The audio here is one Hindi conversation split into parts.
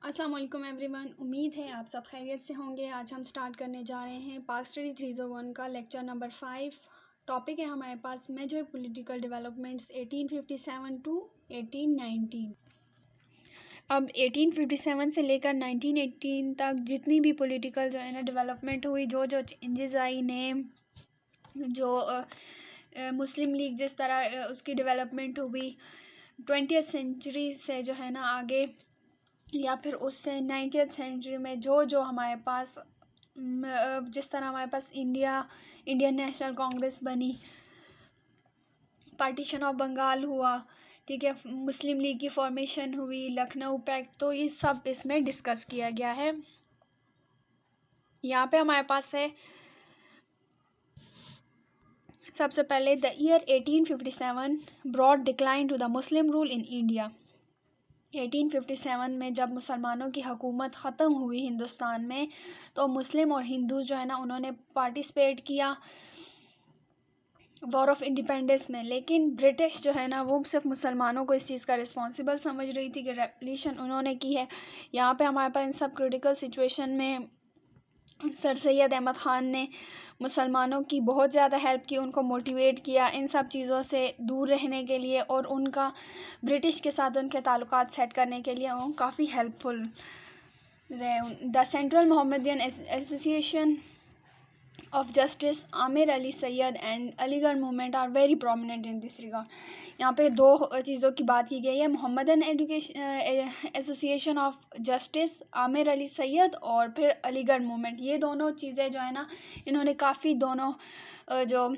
अस्सलाम वालेकुम एवरीवन। उम्मीद है आप सब खैरियत से होंगे। आज हम स्टार्ट करने जा रहे हैं पाक स्टडी 301 का लेक्चर नंबर 5। टॉपिक है हमारे पास मेजर पॉलिटिकल डेवलपमेंट्स 1857 टू 1819। अब 1857 से लेकर 1918 तक जितनी भी पॉलिटिकल जो है ना डेवलपमेंट हुई, जो जो चेंजेस आई, नेम जो मुस्लिम लीग जिस तरह उसकी डेवलपमेंट हुई 20th सेंचुरी से जो है ना आगे, या फिर उससे 90th सेंचुरी में जो जो हमारे पास जिस तरह हमारे पास इंडियन नेशनल कांग्रेस बनी, पार्टीशन ऑफ बंगाल हुआ, ठीक है, मुस्लिम लीग की फॉर्मेशन हुई, लखनऊ पैक्ट, तो ये सब इसमें डिस्कस किया गया है। यहाँ पे हमारे पास है सबसे पहले the year 1857 broad decline to the Muslim rule in India. 1857 में जब मुसलमानों की हुकूमत ख़त्म हुई हिंदुस्तान में, तो मुस्लिम और हिंदू जो है ना उन्होंने पार्टिसिपेट किया वॉर ऑफ इंडिपेंडेंस में। लेकिन ब्रिटिश जो है ना वो सिर्फ मुसलमानों को इस चीज़ का रिस्पॉन्सिबल समझ रही थी कि रेवोल्यूशन उन्होंने की है। यहाँ पे हमारे पास इन सब क्रिटिकल सिचुएशन में सर सैयद अहमद ख़ान ने मुसलमानों की बहुत ज़्यादा हेल्प की, उनको मोटिवेट किया इन सब चीज़ों से दूर रहने के लिए, और उनका ब्रिटिश के साथ उनके ताल्लुकात सेट करने के लिए वो काफ़ी हेल्पफुल रहे। The central Mohammedan association of Justice Amir Ali Syed and Aligarh movement are very prominent in this regard. यहाँ पे दो चीज़ों की बात की गई है, Mohammedan association of Justice Amir Ali Syed और फिर अलीगढ़ मूवमेंट। ये दोनों चीज़ें जो है ना इन्होंने काफ़ी दोनों जो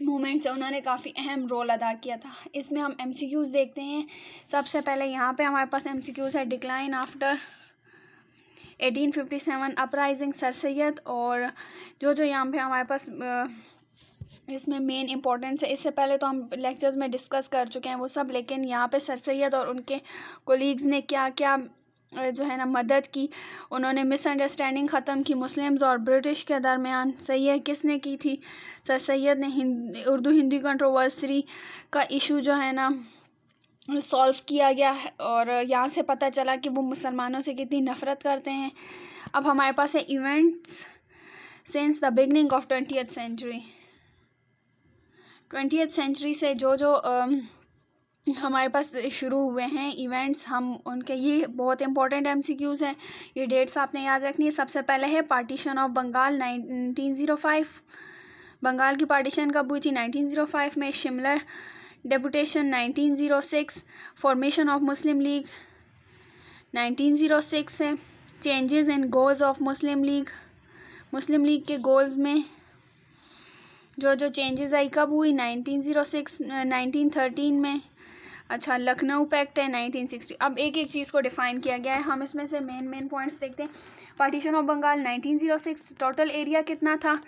मूवमेंट्स है उन्होंने काफ़ी अहम रोल अदा किया था। इसमें हम MCQs देखते हैं। सबसे पहले यहाँ पे हमारे पास MCQs है decline after 1857 uprising sir Syed, और जो जो यहाँ पे हमारे पास इसमें मेन इम्पोर्टेंस है, इससे पहले तो हम लेक्चर्स में डिस्कस कर चुके हैं वो सब, लेकिन यहाँ पे सर सैयद और उनके कोलीग्स ने क्या क्या जो है ना मदद की। उन्होंने मिसअंडरस्टैंडिंग ख़त्म की मुस्लिम्स और ब्रिटिश के दरमियान। सही किसने की थी? सर सैयद ने। उर्दू हिंदी कंट्रोवर्सी का इशू जो है ना सॉल्व किया गया है, और यहाँ से पता चला कि वो मुसलमानों से कितनी नफ़रत करते हैं। अब हमारे पास है events since the beginning of 20th century. 20th century से जो जो हमारे पास शुरू हुए हैं इवेंट्स, हम उनके ये बहुत इंपॉर्टेंट MCQs हैं, ये डेट्स आपने याद रखनी है। सबसे पहले है पार्टीशन ऑफ बंगाल 1905। बंगाल की पार्टीशन कब हुई थी? 1905 में। Shimla deputation 1906। Formation of Muslim league 1906 है। Changes in goals of Muslim league, Muslim League के गोल्स में जो जो चेंजेस आई कब हुई? 1906 1913 में। अच्छा, लखनऊ पैक्ट है 1960। अब एक एक चीज़ को डिफ़ाइन किया गया है, हम इसमें से मेन पॉइंट्स देखते हैं। Partition of Bengal 1906, total area कितना था?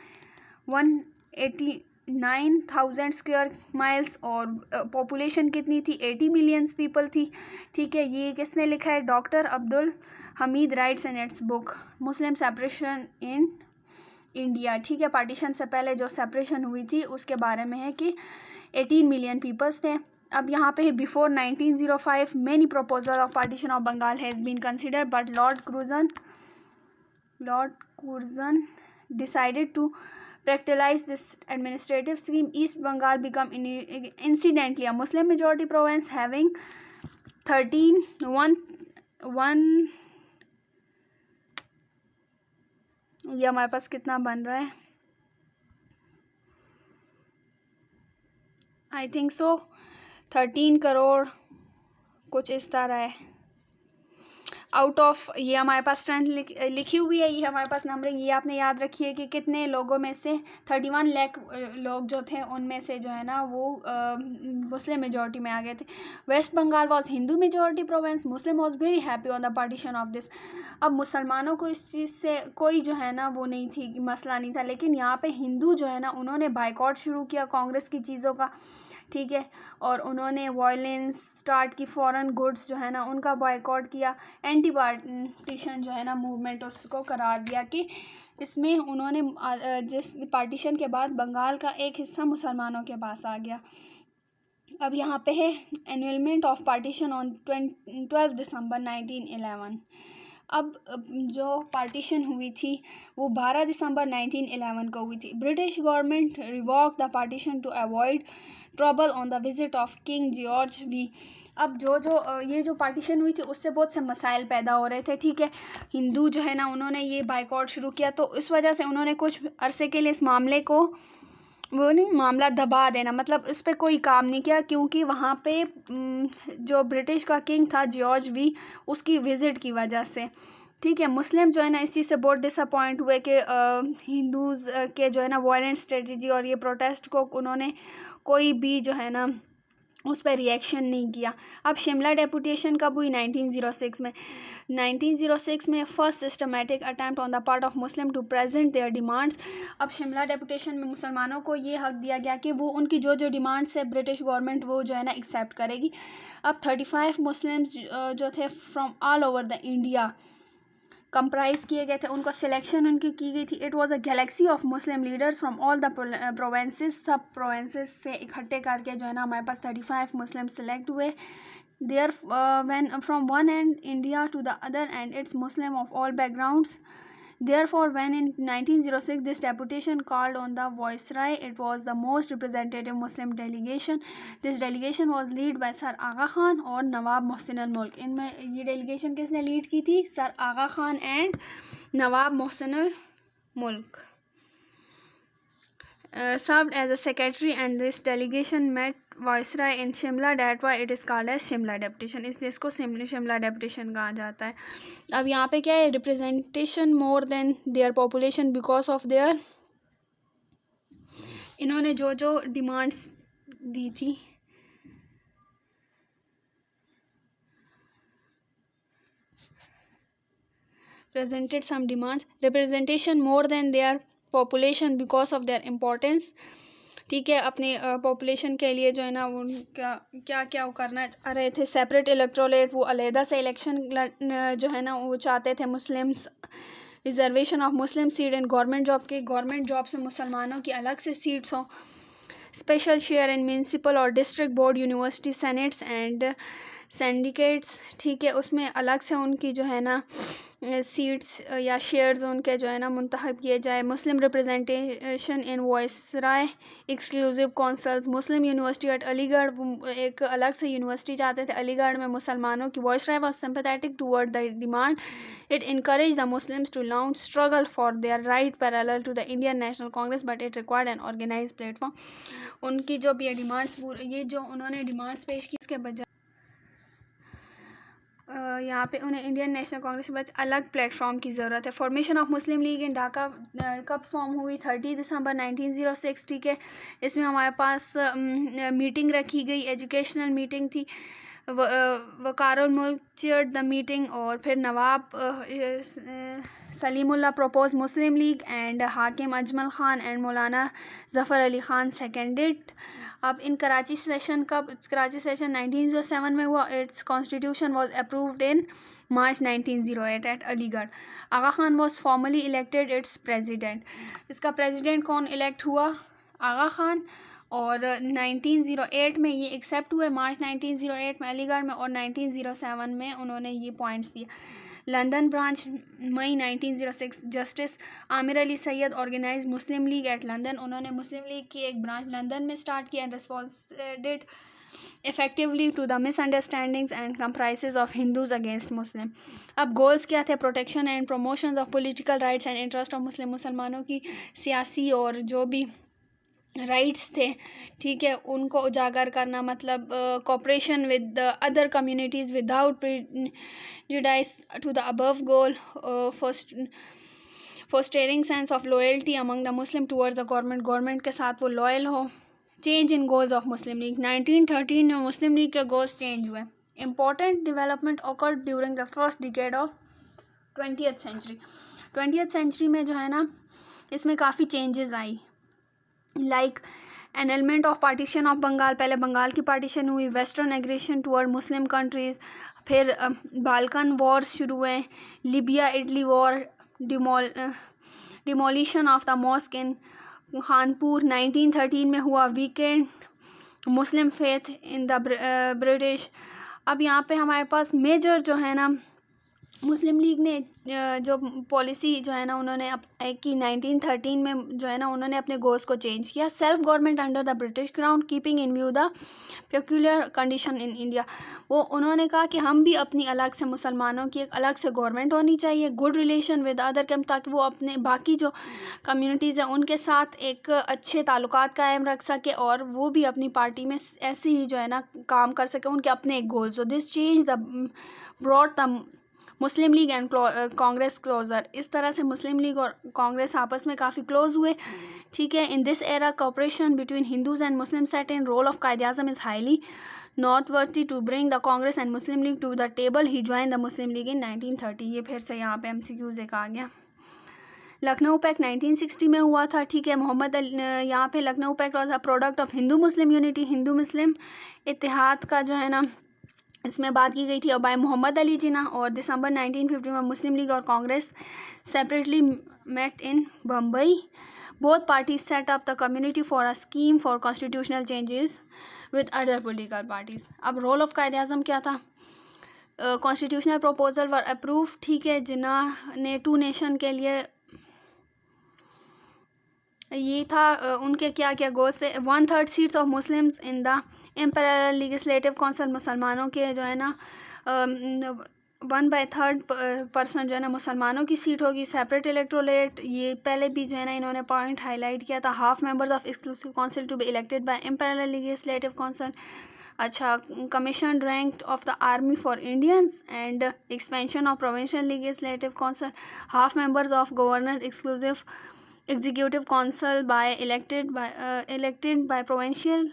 189,000 स्क्वायर माइल्स, और पॉपुलेशन कितनी थी? 80 मिलियन पीपल थी। ठीक है, ये किसने लिखा है? Doctor Abdul Hamid rights in its book Muslim separation in India. ठीक है, पार्टीशन से पहले जो सेपरेशन हुई थी उसके बारे में है कि 18 मिलियन पीपल्स थे। अब यहाँ पे before 1905 many proposal of partition of Bengal has been considered, but Lord Curzon decided to practicalize this administrative scheme. East Bengal become incidentally a Muslim majority province having 13 ये हमारे पास कितना बन रहा है? आई थिंक सो 13 करोड़ कुछ इस तरह है। आउट ऑफ, ये हमारे पास स्ट्रेंथ लिखी हुई है, ये हमारे पास नंबरिंग, ये आपने याद रखी है कि कितने लोगों में से 31 लाख लोग जो थे उनमें से जो है ना वो मुस्लिम मेजॉरिटी में आ गए थे। West Bengal was Hindu majority province, Muslim was very happy on the partition of this. अब मुसलमानों को इस चीज़ से कोई जो है ना वो नहीं थी, मसला नहीं था, लेकिन यहाँ पे हिंदू जो है ना उन्होंने बाइकआउट शुरू किया कांग्रेस की चीज़ों का। ठीक है, और उन्होंने वायलेंस स्टार्ट की, फॉरेन गुड्स जो है ना उनका बॉयकॉट किया, एंटी पार्टीशन जो है ना मूवमेंट उसको करार दिया कि इसमें उन्होंने जिस पार्टीशन के बाद बंगाल का एक हिस्सा मुसलमानों के पास आ गया। अब यहाँ पे है एनवेलमेंट ऑफ पार्टीशन ऑन 12 दिसंबर 1911। अब जो पार्टीशन हुई थी वो 12 दिसंबर 1911 को हुई थी। British government revoke the partition to avoid trouble on the visit of King George V. अब ये जो पार्टीशन हुई थी उससे बहुत से मसाइल पैदा हो रहे थे, ठीक है। हिंदू जो है ना उन्होंने ये बाइकआउट शुरू किया, तो इस वजह से उन्होंने कुछ अरसे के लिए इस मामले को मामला दबा देना, मतलब इस पर कोई काम नहीं किया, क्योंकि वहाँ पे जो ब्रिटिश का किंग था जॉर्ज वी, उसकी विज़िट की वजह से, ठीक है। मुस्लिम जो है ना इस चीज़ से बहुत डिसअपॉइंट हुए कि हिंदूज़ के जो है ना वायलेंट स्ट्रेटजी और ये प्रोटेस्ट को उन्होंने कोई भी जो है ना उस पर रिएक्शन नहीं किया। अब शिमला डेपुटेशन कब हुई? 1906 में। 1906 में first systematic attempt on the part of Muslim to present their demands. अब शिमला डेपुटेशन में मुसलमानों को ये हक दिया गया कि वो उनकी जो डिमांड्स है ब्रिटिश गवर्नमेंट वो जो है ना एक्सेप्ट करेगी। अब 35 मुस्लिम्स जो थे from all over the India comprise किए गए थे, उनको सिलेक्शन उनकी की गई थी। It was a galaxy of Muslim leaders from all the provinces, सब प्रोवेंसेस से इकट्ठे करके जो है ना हमारे पास 35 मुस्लिम सेलेक्ट हुए। There when from one end India to the other end it's Muslim of all backgrounds. Therefore, when in 1906 this deputation called on the Viceroy, it was the most representative Muslim delegation. This delegation was led by Sir Aga Khan और नवाब मोहसिन अल मुल्क। इनमें ये डेलीगेशन किसने लीड की थी? सर आगा खान एंड नवाब मोहसिन अल मुल्क। Served as a secretary, and this delegation met Viceroy in Shimla. That's why it is called as Shimla deputation. इसलिए इसको शिमला डेपुटेशन कहा जाता है। अब यहाँ पे क्या है? Representation more than their population because of their, इन्होंने जो डिमांड्स दी थी presented some demands, representation more than their population because of their importance, ठीक है। अपने पॉपुलेशन के लिए जो है ना उनका क्या क्या वो करना चाह रहे थे। सेपरेट इलेक्ट्रोलेट, वो अलहदा से इलेक्शन जो है ना वो चाहते थे Muslims. Reservation of Muslim seat in government job के, गवर्नमेंट जॉब से मुसलमानों की अलग से सीट्स हों। स्पेशल शेयर इन म्यूनसिपल और district board, university senates and syndicates, ठीक है, उसमें अलग से उनकी जो है ना सीट्स या शेयर्स उनके जो है ना मुंतखब किए जाए। Muslim representation in viceroy, exclusive councils. Muslim university at Aligarh, एक अलग से यूनिवर्सिटी चाहते थे अलीगढ़ में मुसलमानों की। Viceroy was sympathetic toward the demand, it encourage the Muslims to launch struggle for their right parallel to the Indian National Congress, but it required an organise platform. उनकी जो भी डिमांड्स, ये जो उन्होंने डिमांड्स पेश की, इसके बजाय यहाँ पे उन्हें इंडियन नेशनल कांग्रेस के बाद अलग प्लेटफॉर्म की ज़रूरत है। फॉर्मेशन ऑफ मुस्लिम लीग इन ढाका कब फॉर्म हुई? 30 दिसंबर 1906, ठीक है। इसमें हमारे पास मीटिंग रखी गई, एजुकेशनल मीटिंग थी। वकारुल मुल्क चेयर्ड द मीटिंग, और फिर Nawab Salimullah propose Muslim League and Hakim Ajmal Khan and Maulana Zafar Ali Khan seconded. अब इन कराची सेशन कब? कराची सेशन 1907 में हुआ। Its constitution was approved in March 1908 at Aligarh. Aga Khan was formally elected its president. इसका प्रेसिडेंट कौन इलेक्ट हुआ? आगा खान। और 1908 में ये एक्सेप्ट हुए, मार्च 1908 में अलीगढ़ में, और 1907 में उन्होंने ये पॉइंट्स दिए। London branch May 1906, Justice Amir Ali Syed organise Muslim League at London. उन्होंने मुस्लिम लीग की एक ब्रांच लंदन में स्टार्ट की and responded effectively to the misunderstandings and comprises of Hindus against Muslim. अब गोल्स क्या थे? Protection and promotion of political rights and interest of Muslim, मुसलमानों की सियासी और जो भी राइट्स थे, ठीक है, उनको उजागर करना। मतलब cooperation with the other communities without prejudice to the above goal, fostering sense of loyalty among the Muslim towards the government, government के साथ वो लॉयल हो। Change in goals of Muslim League 1913 में मुस्लिम लीग के गोल्स चेंज हुए। Important development occurred during the first decade of 20th century. 20th century में जो है ना इसमें काफ़ी चेंजेस आई, like annulment of partition of Bengal, पहले बंगाल की पार्टीशन हुई। वेस्टर्न एग्रेशन टुवर्ड मुस्लिम कंट्रीज़, फिर बाल्कन वॉर्स शुरू हुए। Libya Italy war, demolition of the mosque in Khanpur 1913 में हुआ। Weekend Muslim faith in the British. अब यहाँ पे हमारे पास मेजर जो है ना मुस्लिम लीग ने जो पॉलिसी जो है ना उन्होंने कि 1913 में जो है ना उन्होंने अपने गोल्स को चेंज किया। Self government under the British crown keeping in view the peculiar condition in India. वो उन्होंने कहा कि हम भी अपनी अलग से मुसलमानों की एक अलग से गवर्नमेंट होनी चाहिए, गुड रिलेशन विद अदर कम, ताकि वो अपने बाकी जो कम्युनिटीज़ हैं उनके साथ एक अच्छे ताल्लुकात कायम रख सके और वो भी अपनी पार्टी में ऐसे ही जो है ना काम कर सके, उनके अपने एक गोल्स हो। This change the brought the Muslim League and Congress closer. इस तरह से मुस्लिम लीग और कांग्रेस आपस में काफ़ी क्लोज हुए। ठीक है। In this era cooperation between Hindus and Muslim set in role of Quaid Azam is highly noteworthy to bring the Congress and Muslim League to the table. He join the Muslim League in 1930। ये फिर से यहाँ पे MCQs एक आ गया। लखनऊ पैक्ट 1960 में हुआ था। ठीक है। मोहम्मद अली, यहाँ पे Lucknow pact was a product of Hindu Muslim unity, Hindu Muslim इत्तेहाद का जो है ना इसमें बात की गई थी और बाय मोहम्मद अली जिन्ना। और दिसंबर 1950 में मुस्लिम लीग और Congress separately met in Bombay. Both parties set up the community for a scheme for constitutional changes with other political parties. अब रोल ऑफ कायद आज़म क्या था? Constitutional proposal were approve. ठीक है। जिन्ना ने 2 नेशन के लिए ये था उनके क्या क्या गोल्स थे। 1/3 seats of Muslims in the imperial legislative council. मुसलमानों के जो है ना 1/3% जो है ना मुसलमानों की सीट होगी। सेपरेट इलेक्टोरेट, ये पहले भी जो है ना इन्होंने पॉइंट हाईलाइट किया था। Half members of exclusive council to be elected by imperial legislative council. अच्छा। Commission rank of the army for Indians and expansion of provincial legislative council. Half members of governor exclusive executive council by elected by provincial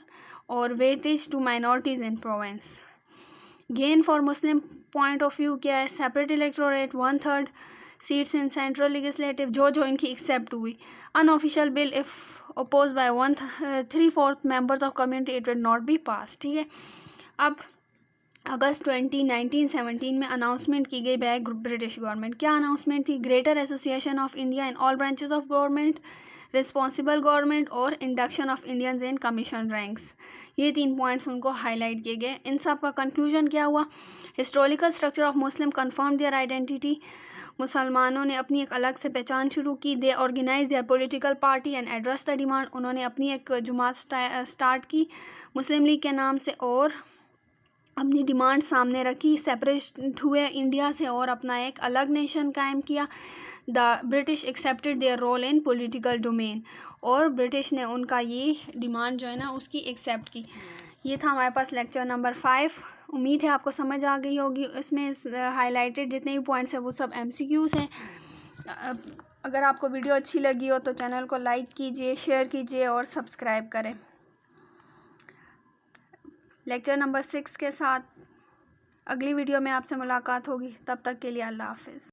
और weightage to minorities in province। gain for Muslim point of view क्या है? separate electorate, 1/3 seats in central legislative जो इनकी accept हुई। unofficial bill if opposed by 3/4 members of community it will not be passed। ठीक है। अब अगस्त 1917 में अनाउंसमेंट की गई बाय ब्रिटिश गवर्नमेंट। क्या अनाउंसमेंट थी? Greater association of India in all branches of government, responsible government और induction of Indians in commission ranks. ये 3 पॉइंट्स उनको हाईलाइट किए गए। इन सब का कंक्लूजन क्या हुआ? Historical structure of Muslim confirm their identity. मुसलमानों ने अपनी एक अलग से पहचान शुरू की। They organise their political party and address the demand. उन्होंने अपनी एक जुमात स्टार्ट की मुस्लिम लीग के नाम से और अपनी डिमांड सामने रखी। सेपरेट हुए इंडिया से और अपना एक अलग नेशन कायम किया। The British accepted their role in political domain. और ब्रिटिश ने उनका ये डिमांड जो है ना उसकी एक्सेप्ट की। ये था हमारे पास लेक्चर नंबर 5। उम्मीद है आपको समझ आ गई होगी। इसमें हाईलाइटेड जितने भी पॉइंट्स हैं वो सब MCQs हैं। अगर आपको वीडियो अच्छी लगी हो तो चैनल को लाइक कीजिए, शेयर कीजिए और सब्सक्राइब करें। लेक्चर नंबर 6 के साथ अगली वीडियो में आपसे मुलाकात होगी। तब तक के लिए अल्लाह हाफिज़।